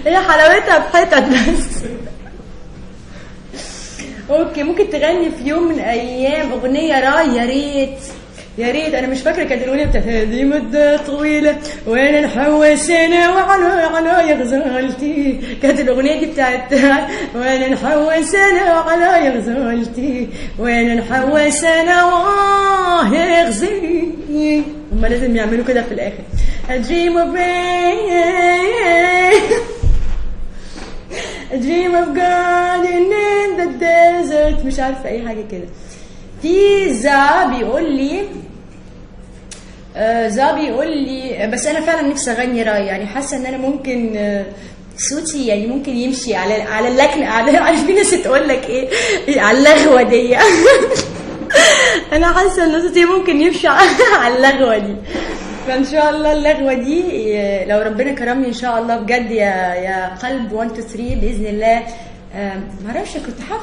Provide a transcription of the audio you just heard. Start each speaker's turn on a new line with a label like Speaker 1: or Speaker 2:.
Speaker 1: هي حلاوتها في حتت بس. اوكي ممكن تغني في يوم من الايام اغنيه راي؟ يا ريت يا ريت. انا مش فاكره كانت الاغنيه بتاعت هذه مده طويله وانا نحوس انا وعلى يا غزالتي، كانت الاغنيه دي بتاعت وانا نحوس انا وعلى يا غزالتي وانا نحوس انا يا غزالتي. هما لازم يعملوا كده في الاخر. A dream of rain, a dream of garden in the desert، مش عارفه اي حاجه كده. في زا بيقول لي بس انا فعلا نفسي اغني راي، يعني حاسه ان انا ممكن صوتي يعني ممكن يمشي على اللكنه، على في ناس تقول لك ايه على اللغوه دي. انا حاسه ان صوتي ممكن يمشي على اللغوه دي، فان شاء الله اللغوه دي لو ربنا كرمني ان شاء الله بجد يا قلب 1 2 3 باذن الله. معرفش كنت حافظه